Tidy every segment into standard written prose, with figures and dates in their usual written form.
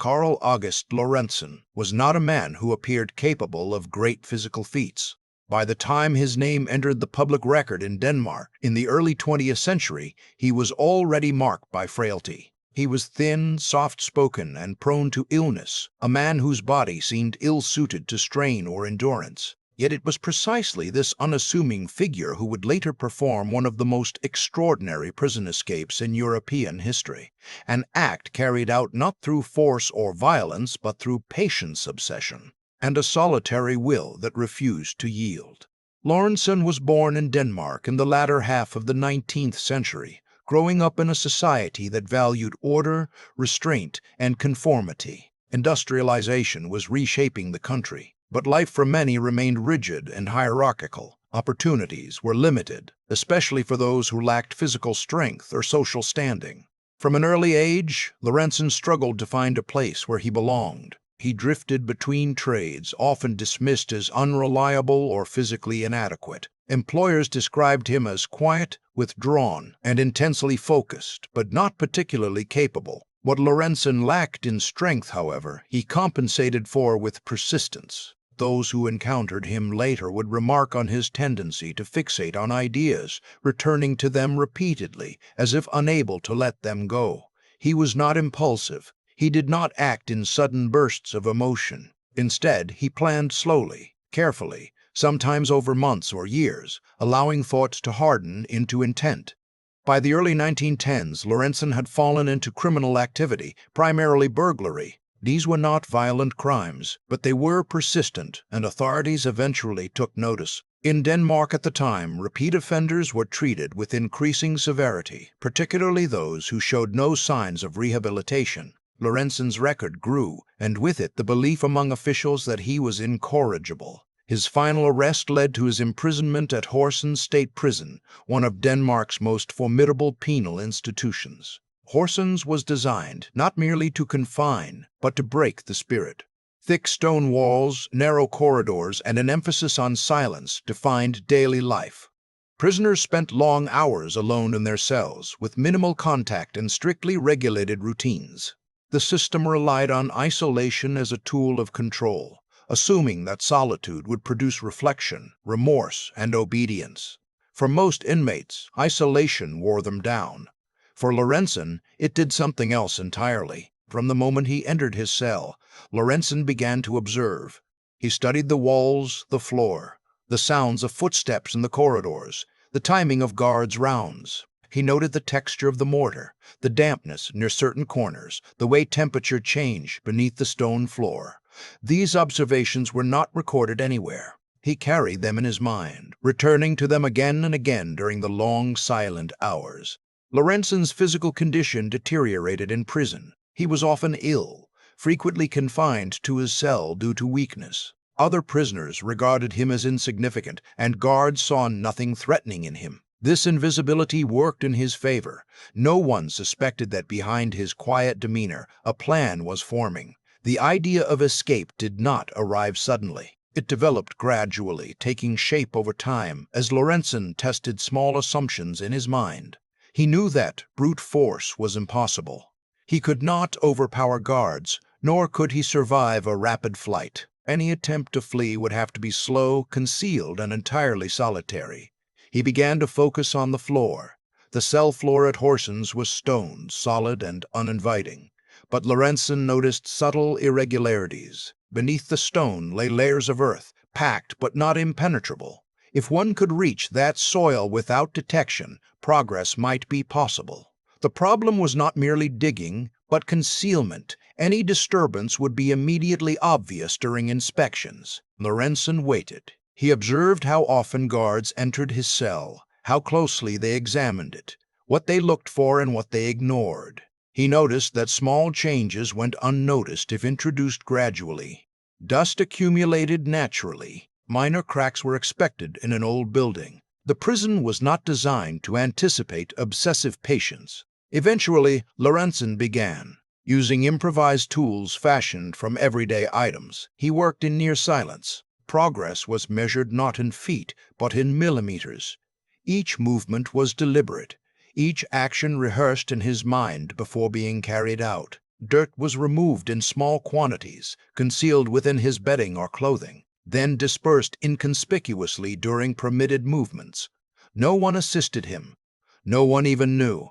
Carl August Lorentzen, was not a man who appeared capable of great physical feats. By the time his name entered the public record in Denmark in the early 20th century, he was already marked by frailty. He was thin, soft-spoken, and prone to illness, a man whose body seemed ill-suited to strain or endurance. Yet it was precisely this unassuming figure who would later perform one of the most extraordinary prison escapes in European history, an act carried out not through force or violence but through patience obsession and a solitary will that refused to yield. Lorentzen was born in Denmark in the latter half of the 19th century, growing up in a society that valued order, restraint, and conformity. Industrialization was reshaping the country, but life for many remained rigid and hierarchical. Opportunities were limited, especially for those who lacked physical strength or social standing. From an early age, Lorentzen struggled to find a place where he belonged. He drifted between trades, often dismissed as unreliable or physically inadequate. Employers described him as quiet, withdrawn, and intensely focused, but not particularly capable. What Lorentzen lacked in strength, however, he compensated for with persistence. Those who encountered him later would remark on his tendency to fixate on ideas, returning to them repeatedly, as if unable to let them go. He was not impulsive. He did not act in sudden bursts of emotion. Instead, he planned slowly, carefully, sometimes over months or years, allowing thoughts to harden into intent. By the early 1910s, Lorentzen had fallen into criminal activity, primarily burglary. These were not violent crimes, but they were persistent, and authorities eventually took notice. In Denmark at the time, repeat offenders were treated with increasing severity, particularly those who showed no signs of rehabilitation. Lorentzen's record grew, and with it the belief among officials that he was incorrigible. His final arrest led to his imprisonment at Horsens State Prison, one of Denmark's most formidable penal institutions. Horsens was designed not merely to confine, but to break the spirit. Thick stone walls, narrow corridors, and an emphasis on silence defined daily life. Prisoners spent long hours alone in their cells, with minimal contact and strictly regulated routines. The system relied on isolation as a tool of control, assuming that solitude would produce reflection, remorse, and obedience. For most inmates, isolation wore them down. For Lorentzen, it did something else entirely. From the moment he entered his cell, Lorentzen began to observe. He studied the walls, the floor, the sounds of footsteps in the corridors, the timing of guards' rounds. He noted the texture of the mortar, the dampness near certain corners, the way temperature changed beneath the stone floor. These observations were not recorded anywhere. He carried them in his mind, returning to them again and again during the long, silent hours. Lorentzen's physical condition deteriorated in prison. He was often ill, frequently confined to his cell due to weakness. Other prisoners regarded him as insignificant, and guards saw nothing threatening in him. This invisibility worked in his favor. No one suspected that behind his quiet demeanor, a plan was forming. The idea of escape did not arrive suddenly. It developed gradually, taking shape over time, as Lorentzen tested small assumptions in his mind. He knew that brute force was impossible. He could not overpower guards, nor could he survive a rapid flight. Any attempt to flee would have to be slow, concealed, and entirely solitary. He began to focus on the floor. The cell floor at Horsens was stone, solid and uninviting. But Lorentzen noticed subtle irregularities. Beneath the stone lay layers of earth, packed but not impenetrable. If one could reach that soil without detection, progress might be possible. The problem was not merely digging, but concealment. Any disturbance would be immediately obvious during inspections. Lorentzen waited. He observed how often guards entered his cell, how closely they examined it, what they looked for and what they ignored. He noticed that small changes went unnoticed if introduced gradually. Dust accumulated naturally. Minor cracks were expected in an old building. The prison was not designed to anticipate obsessive patience. Eventually, Lorentzen began. Using improvised tools fashioned from everyday items, he worked in near silence. Progress was measured not in feet, but in millimeters. Each movement was deliberate, each action rehearsed in his mind before being carried out. Dirt was removed in small quantities, concealed within his bedding or clothing, then dispersed inconspicuously during permitted movements. No one assisted him. No one even knew.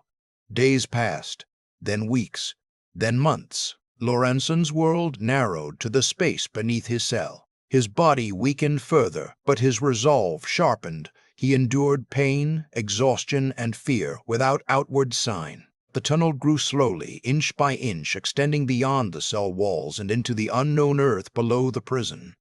Days passed, then weeks, then months. Lorentzen's world narrowed to the space beneath his cell. His body weakened further, but his resolve sharpened. He endured pain, exhaustion, and fear without outward sign. The tunnel grew slowly, inch by inch, extending beyond the cell walls and into the unknown earth below the prison.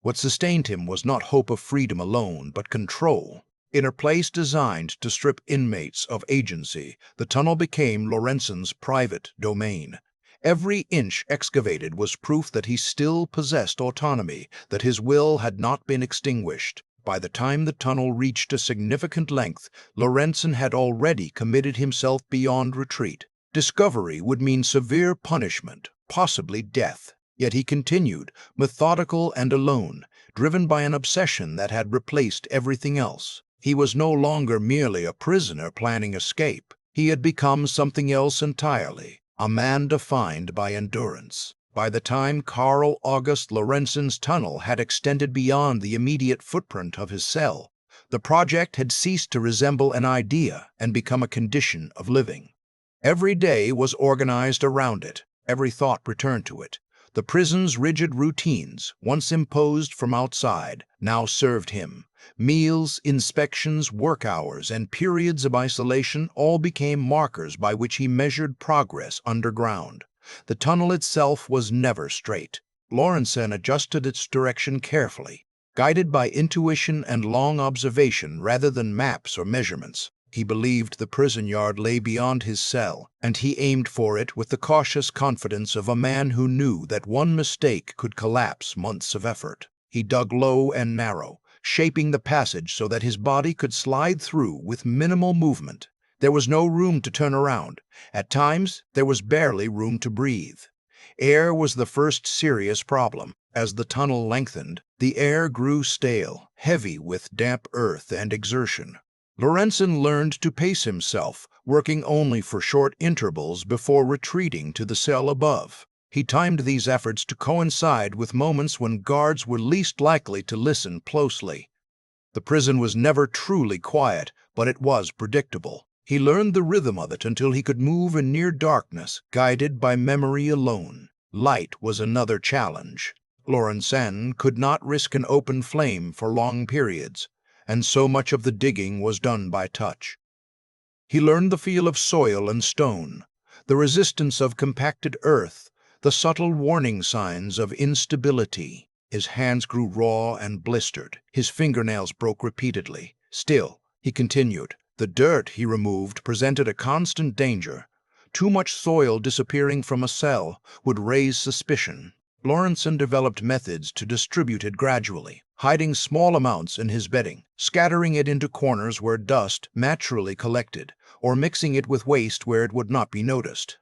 What sustained him was not hope of freedom alone, but control. In a place designed to strip inmates of agency, the tunnel became Lorentzen's private domain. Every inch excavated was proof that he still possessed autonomy, that his will had not been extinguished. By the time the tunnel reached a significant length, Lorentzen had already committed himself beyond retreat. Discovery would mean severe punishment, possibly death. Yet he continued, methodical and alone, driven by an obsession that had replaced everything else. He was no longer merely a prisoner planning escape. He had become something else entirely, a man defined by endurance. By the time August Lorentzen's tunnel had extended beyond the immediate footprint of his cell, the project had ceased to resemble an idea and become a condition of living. Every day was organized around it, every thought returned to it. The prison's rigid routines, once imposed from outside, now served him. Meals, inspections, work hours, and periods of isolation all became markers by which he measured progress underground. The tunnel itself was never straight. Lorentzen adjusted its direction carefully, guided by intuition and long observation rather than maps or measurements. He believed the prison yard lay beyond his cell, and he aimed for it with the cautious confidence of a man who knew that one mistake could collapse months of effort. He dug low and narrow, shaping the passage so that his body could slide through with minimal movement. There was no room to turn around. At times, there was barely room to breathe. Air was the first serious problem. As the tunnel lengthened, the air grew stale, heavy with damp earth and exertion. Lorentzen learned to pace himself, working only for short intervals before retreating to the cell above. He timed these efforts to coincide with moments when guards were least likely to listen closely. The prison was never truly quiet, but it was predictable. He learned the rhythm of it until he could move in near darkness, guided by memory alone. Light was another challenge. Lorentzen could not risk an open flame for long periods, and so much of the digging was done by touch. He learned the feel of soil and stone, the resistance of compacted earth, the subtle warning signs of instability. His hands grew raw and blistered. His fingernails broke repeatedly. Still, he continued. The dirt he removed presented a constant danger. Too much soil disappearing from a cell would raise suspicion. Lorentzen developed methods to distribute it gradually, hiding small amounts in his bedding, scattering it into corners where dust naturally collected, or mixing it with waste where it would not be noticed.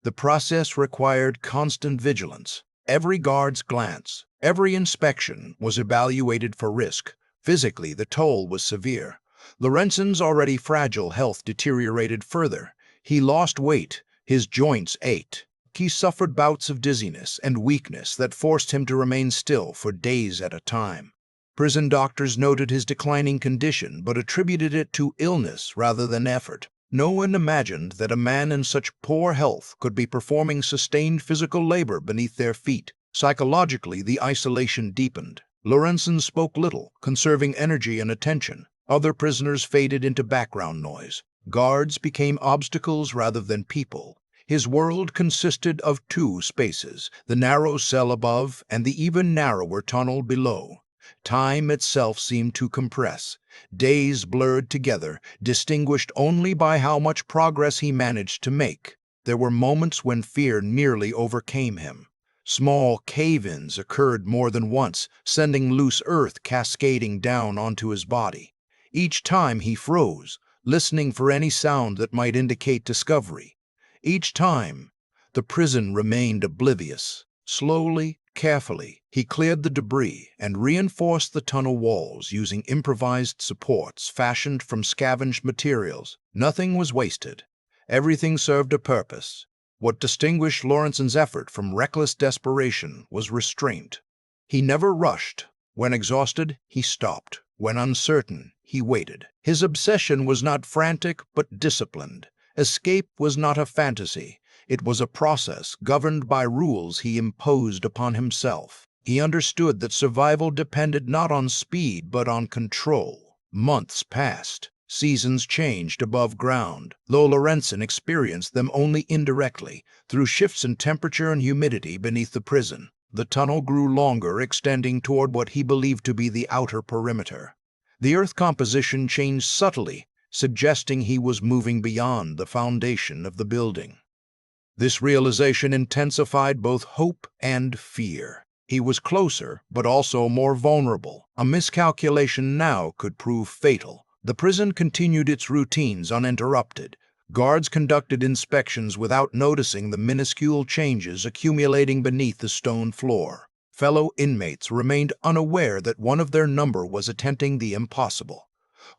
The process required constant vigilance. Every guard's glance, every inspection was evaluated for risk. Physically, the toll was severe. Lorentzen's already fragile health deteriorated further. He lost weight, his joints ached. He suffered bouts of dizziness and weakness that forced him to remain still for days at a time. Prison doctors noted his declining condition but attributed it to illness rather than effort. No one imagined that a man in such poor health could be performing sustained physical labor beneath their feet. Psychologically, the isolation deepened. Lorentzen spoke little, conserving energy and attention. Other prisoners faded into background noise. Guards became obstacles rather than people. His world consisted of two spaces, the narrow cell above and the even narrower tunnel below. Time itself seemed to compress. Days blurred together, distinguished only by how much progress he managed to make. There were moments when fear nearly overcame him. Small cave-ins occurred more than once, sending loose earth cascading down onto his body. Each time he froze, listening for any sound that might indicate discovery. Each time, the prison remained oblivious. Slowly, carefully, he cleared the debris and reinforced the tunnel walls using improvised supports fashioned from scavenged materials. Nothing was wasted. Everything served a purpose. What distinguished Lorentzen's effort from reckless desperation was restraint. He never rushed. When exhausted, he stopped. When uncertain, he waited. His obsession was not frantic but disciplined. Escape was not a fantasy. It was a process governed by rules he imposed upon himself. He understood that survival depended not on speed but on control. Months passed. Seasons changed above ground, though Lorentzen experienced them only indirectly, through shifts in temperature and humidity beneath the prison. The tunnel grew longer, extending toward what he believed to be the outer perimeter. The earth composition changed subtly, suggesting he was moving beyond the foundation of the building. This realization intensified both hope and fear. He was closer, but also more vulnerable. A miscalculation now could prove fatal. The prison continued its routines uninterrupted. Guards conducted inspections without noticing the minuscule changes accumulating beneath the stone floor. Fellow inmates remained unaware that one of their number was attempting the impossible.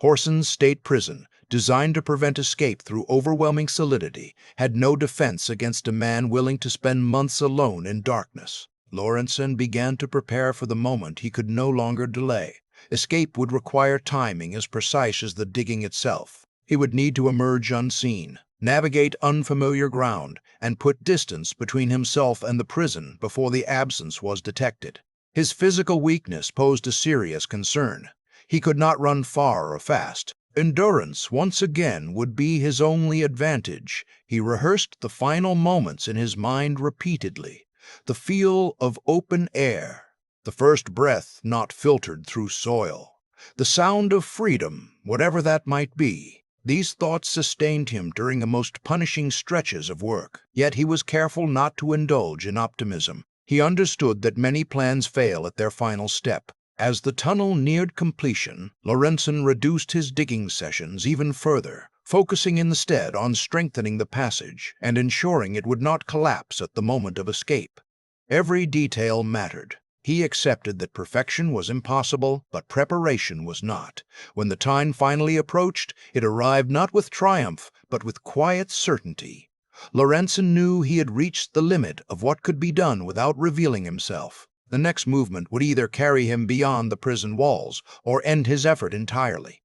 Horsens State Prison, designed to prevent escape through overwhelming solidity, had no defense against a man willing to spend months alone in darkness. Lorentzen began to prepare for the moment he could no longer delay. Escape would require timing as precise as the digging itself. He would need to emerge unseen, navigate unfamiliar ground, and put distance between himself and the prison before the absence was detected. His physical weakness posed a serious concern. He could not run far or fast. Endurance, once again, would be his only advantage. He rehearsed the final moments in his mind repeatedly. The feel of open air, the first breath not filtered through soil, the sound of freedom, whatever that might be. These thoughts sustained him during the most punishing stretches of work. Yet he was careful not to indulge in optimism. He understood that many plans fail at their final step. As the tunnel neared completion, Lorentzen reduced his digging sessions even further, focusing instead on strengthening the passage and ensuring it would not collapse at the moment of escape. Every detail mattered. He accepted that perfection was impossible, but preparation was not. When the time finally approached, it arrived not with triumph, but with quiet certainty. Lorentzen knew he had reached the limit of what could be done without revealing himself. The next movement would either carry him beyond the prison walls or end his effort entirely.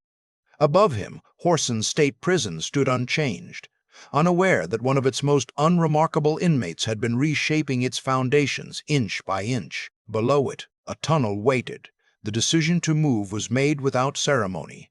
Above him, Horsens State Prison stood unchanged, unaware that one of its most unremarkable inmates had been reshaping its foundations inch by inch. Below it, a tunnel waited. The decision to move was made without ceremony.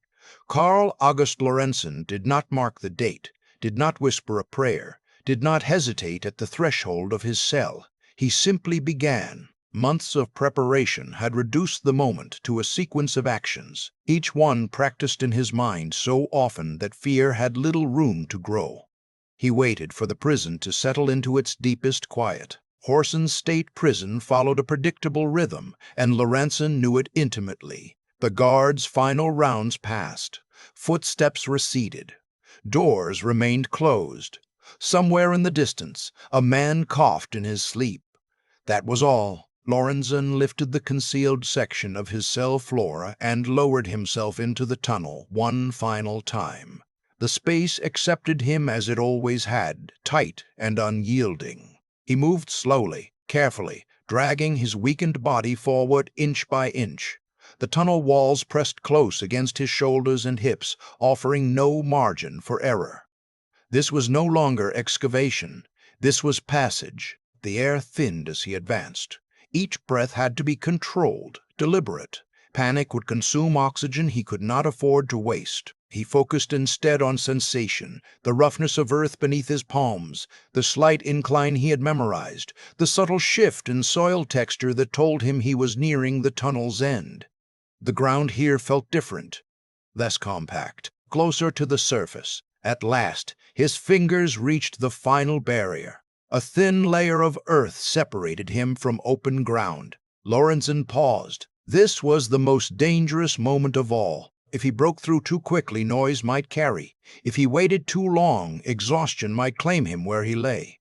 August Lorentzen did not mark the date, did not whisper a prayer, did not hesitate at the threshold of his cell. He simply began. Months of preparation had reduced the moment to a sequence of actions, each one practiced in his mind so often that fear had little room to grow. He waited for the prison to settle into its deepest quiet. Horsens State Prison followed a predictable rhythm, and Lorentzen knew it intimately. The guards' final rounds passed. Footsteps receded. Doors remained closed. Somewhere in the distance, a man coughed in his sleep. That was all. Lorentzen lifted the concealed section of his cell floor and lowered himself into the tunnel one final time. The space accepted him as it always had, tight and unyielding. He moved slowly, carefully, dragging his weakened body forward inch by inch. The tunnel walls pressed close against his shoulders and hips, offering no margin for error. This was no longer excavation. This was passage. The air thinned as he advanced. Each breath had to be controlled, deliberate. Panic would consume oxygen he could not afford to waste. He focused instead on sensation, the roughness of earth beneath his palms, the slight incline he had memorized, the subtle shift in soil texture that told him he was nearing the tunnel's end. The ground here felt different, less compact, closer to the surface. At last, his fingers reached the final barrier. A thin layer of earth separated him from open ground. Lorentzen paused. This was the most dangerous moment of all. If he broke through too quickly, noise might carry. If he waited too long, exhaustion might claim him where he lay.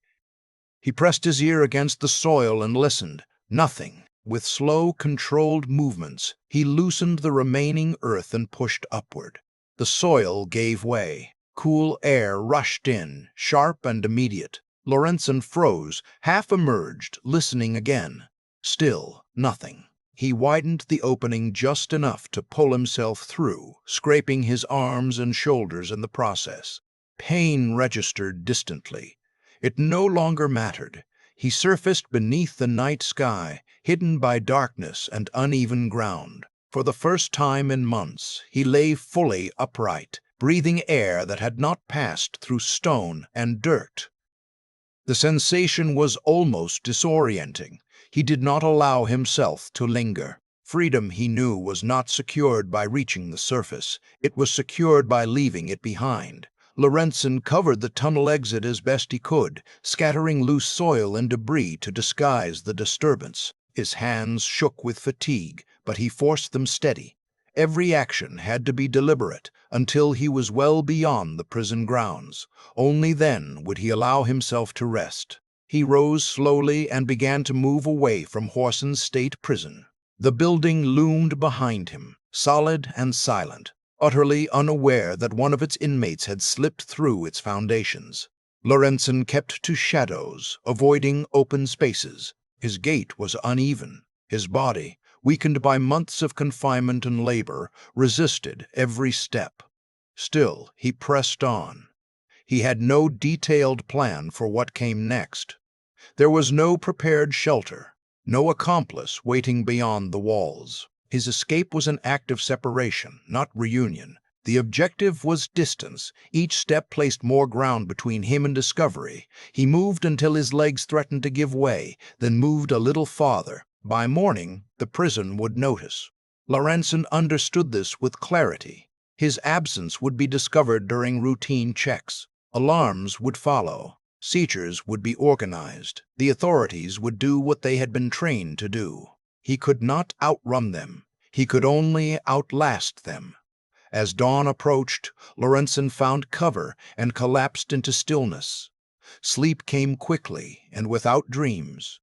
He pressed his ear against the soil and listened. Nothing. With slow, controlled movements, he loosened the remaining earth and pushed upward. The soil gave way. Cool air rushed in, sharp and immediate. Lorentzen froze, half emerged, listening again. Still nothing. He widened the opening just enough to pull himself through, scraping his arms and shoulders in the process. Pain registered distantly. It no longer mattered. He surfaced beneath the night sky, hidden by darkness and uneven ground. For the first time in months, he lay fully upright, breathing air that had not passed through stone and dirt. The sensation was almost disorienting. He did not allow himself to linger. Freedom, he knew, was not secured by reaching the surface. It was secured by leaving it behind. Lorentzen covered the tunnel exit as best he could, scattering loose soil and debris to disguise the disturbance. His hands shook with fatigue, but he forced them steady. Every action had to be deliberate until he was well beyond the prison grounds. Only then would he allow himself to rest. He rose slowly and began to move away from Horsens State Prison. The building loomed behind him, solid and silent, utterly unaware that one of its inmates had slipped through its foundations. Lorentzen kept to shadows, avoiding open spaces. His gait was uneven. His body, weakened by months of confinement and labor, resisted every step. Still, he pressed on. He had no detailed plan for what came next. There was no prepared shelter, no accomplice waiting beyond the walls. His escape was an act of separation, not reunion. The objective was distance. Each step placed more ground between him and discovery. He moved until his legs threatened to give way, then moved a little farther. By morning, the prison would notice. Lorentzen understood this with clarity. His absence would be discovered during routine checks. Alarms would follow. Seizures would be organized. The authorities would do what they had been trained to do. He could not outrun them. He could only outlast them. As dawn approached, Lorentzen found cover and collapsed into stillness. Sleep came quickly and without dreams.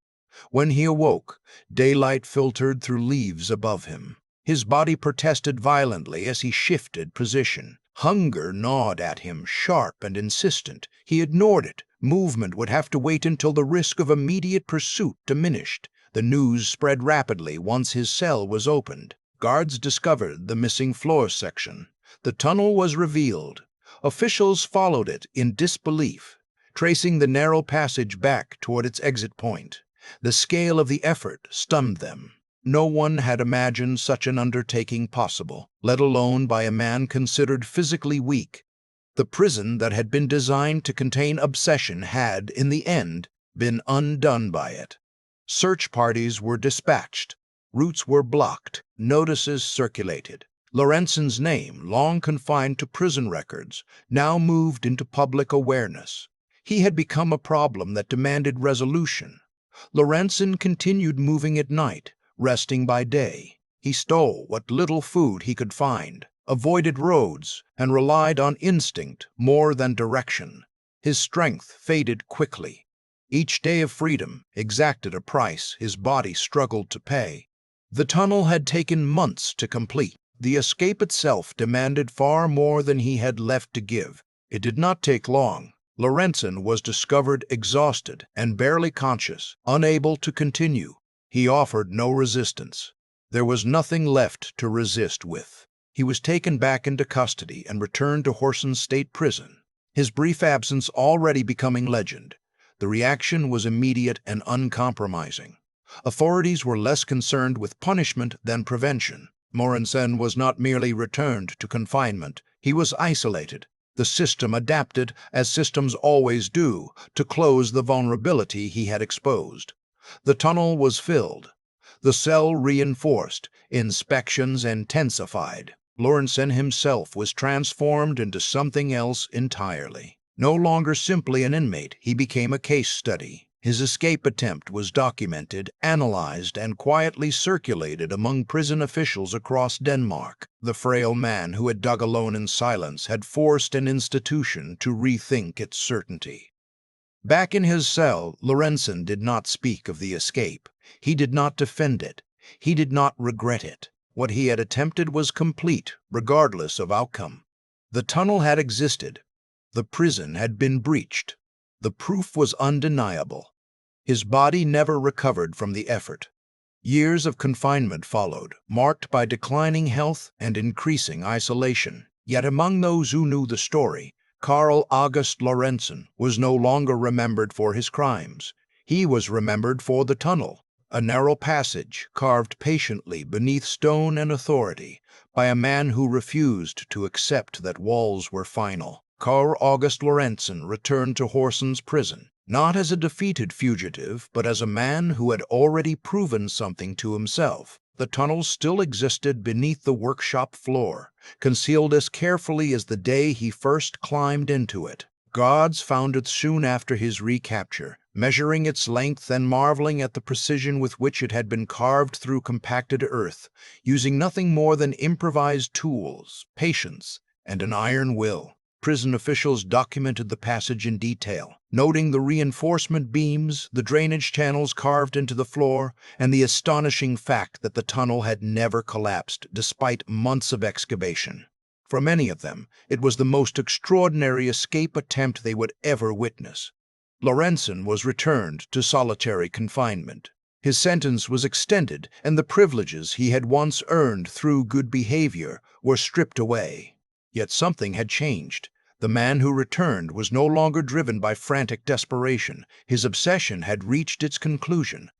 When he awoke, daylight filtered through leaves above him. His body protested violently as he shifted position. Hunger gnawed at him, sharp and insistent. He ignored it. Movement would have to wait until the risk of immediate pursuit diminished. The news spread rapidly once his cell was opened. Guards discovered the missing floor section. The tunnel was revealed. Officials followed it in disbelief, tracing the narrow passage back toward its exit point. The scale of the effort stunned them. No one had imagined such an undertaking possible, let alone by a man considered physically weak. The prison that had been designed to contain obsession had, in the end, been undone by it. Search parties were dispatched. Routes were blocked. Notices circulated. Lorentzen's name, long confined to prison records, now moved into public awareness. He had become a problem that demanded resolution. Lorentzen continued moving at night, resting by day. He stole what little food he could find, avoided roads, and relied on instinct more than direction. His strength faded quickly. Each day of freedom exacted a price his body struggled to pay. The tunnel had taken months to complete. The escape itself demanded far more than he had left to give. It did not take long. Lorentzen was discovered exhausted and barely conscious, unable to continue. He offered no resistance. There was nothing left to resist with. He was taken back into custody and returned to Horsens State Prison, his brief absence already becoming legend. The reaction was immediate and uncompromising. Authorities were less concerned with punishment than prevention. Lorentzen was not merely returned to confinement, he was isolated. The system adapted, as systems always do, to close the vulnerability he had exposed. The tunnel was filled. The cell reinforced. Inspections intensified. Lorentzen himself was transformed into something else entirely. No longer simply an inmate, he became a case study. His escape attempt was documented, analyzed, and quietly circulated among prison officials across Denmark. The frail man who had dug alone in silence had forced an institution to rethink its certainty. Back in his cell, Lorentzen did not speak of the escape. He did not defend it. He did not regret it. What he had attempted was complete, regardless of outcome. The tunnel had existed. The prison had been breached. The proof was undeniable. His body never recovered from the effort. Years of confinement followed, marked by declining health and increasing isolation. Yet among those who knew the story, Carl August Lorentzen was no longer remembered for his crimes. He was remembered for the tunnel, a narrow passage carved patiently beneath stone and authority by a man who refused to accept that walls were final. Carl August Lorentzen returned to Horsens prison, not as a defeated fugitive, but as a man who had already proven something to himself. The tunnel still existed beneath the workshop floor, concealed as carefully as the day he first climbed into it. Guards found it soon after his recapture, measuring its length and marveling at the precision with which it had been carved through compacted earth, using nothing more than improvised tools, patience, and an iron will. Prison officials documented the passage in detail, noting the reinforcement beams, the drainage channels carved into the floor, and the astonishing fact that the tunnel had never collapsed despite months of excavation. For many of them, it was the most extraordinary escape attempt they would ever witness. Lorentzen was returned to solitary confinement. His sentence was extended, and the privileges he had once earned through good behavior were stripped away. Yet something had changed. The man who returned was no longer driven by frantic desperation. His obsession had reached its conclusion.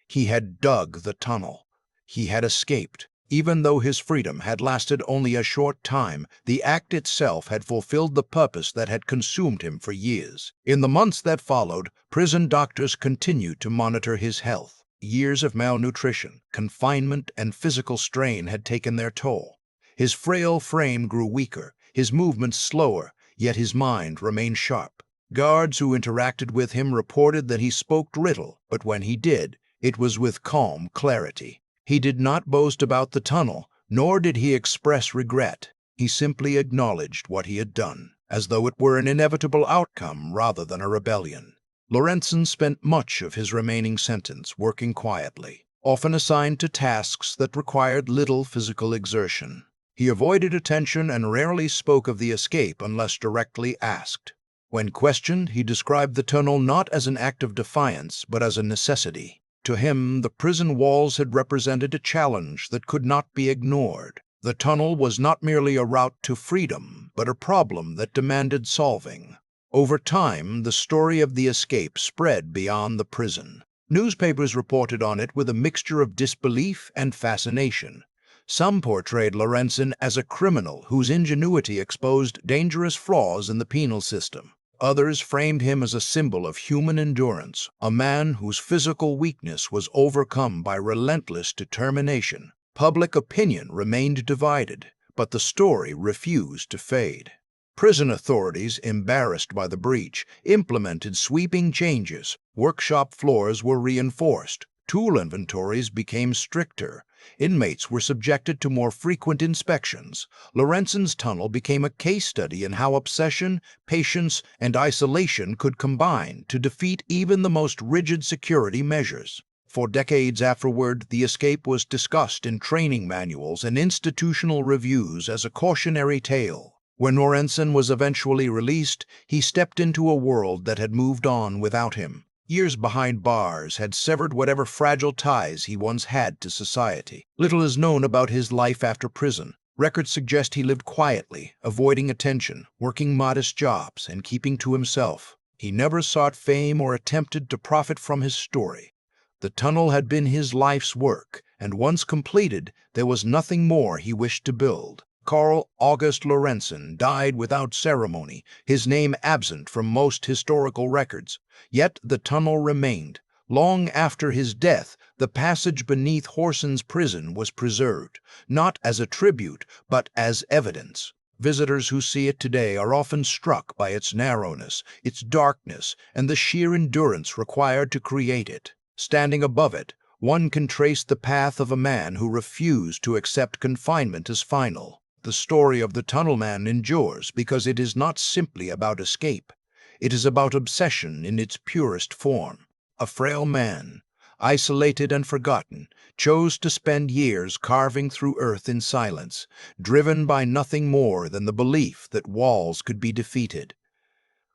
He had dug the tunnel. He had escaped. Even though his freedom had lasted only a short time, the act itself had fulfilled the purpose that had consumed him for years. In the months that followed, prison doctors continued to monitor his health. Years of malnutrition, confinement, and physical strain had taken their toll. His frail frame grew weaker, his movements slower, yet his mind remained sharp. Guards who interacted with him reported that he spoke little, but when he did, it was with calm clarity. He did not boast about the tunnel, nor did he express regret. He simply acknowledged what he had done, as though it were an inevitable outcome rather than a rebellion. Lorentzen spent much of his remaining sentence working quietly, often assigned to tasks that required little physical exertion. He avoided attention and rarely spoke of the escape unless directly asked. When questioned, he described the tunnel not as an act of defiance, but as a necessity. To him, the prison walls had represented a challenge that could not be ignored. The tunnel was not merely a route to freedom, but a problem that demanded solving. Over time, the story of the escape spread beyond the prison. Newspapers reported on it with a mixture of disbelief and fascination. Some portrayed Lorentzen as a criminal whose ingenuity exposed dangerous flaws in the penal system. Others framed him as a symbol of human endurance, a man whose physical weakness was overcome by relentless determination. Public opinion remained divided, but the story refused to fade. Prison authorities, embarrassed by the breach, implemented sweeping changes. Workshop floors were reinforced. Tool inventories became stricter. Inmates were subjected to more frequent inspections. Lorentzen's tunnel became a case study in how obsession, patience, and isolation could combine to defeat even the most rigid security measures. For decades afterward, the escape was discussed in training manuals and institutional reviews as a cautionary tale. When Lorentzen was eventually released, he stepped into a world that had moved on without him. Years behind bars had severed whatever fragile ties he once had to society. Little is known about his life after prison. Records suggest he lived quietly, avoiding attention, working modest jobs, and keeping to himself. He never sought fame or attempted to profit from his story. The tunnel had been his life's work, and once completed, there was nothing more he wished to build. Carl August Lorentzen died without ceremony, his name absent from most historical records. Yet the tunnel remained. Long after his death, the passage beneath Horsens prison was preserved, not as a tribute, but as evidence. Visitors who see it today are often struck by its narrowness, its darkness, and the sheer endurance required to create it. Standing above it, one can trace the path of a man who refused to accept confinement as final. The story of the tunnel man endures because it is not simply about escape. It is about obsession in its purest form. A frail man, isolated and forgotten, chose to spend years carving through earth in silence, driven by nothing more than the belief that walls could be defeated.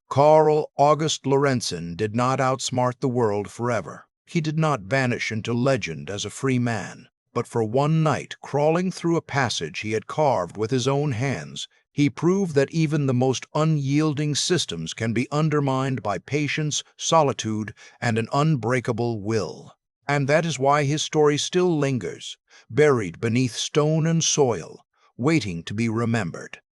Carl August Lorentzen did not outsmart the world forever. He did not vanish into legend as a free man. But for one night, crawling through a passage he had carved with his own hands, he proved that even the most unyielding systems can be undermined by patience, solitude, and an unbreakable will. And that is why his story still lingers, buried beneath stone and soil, waiting to be remembered.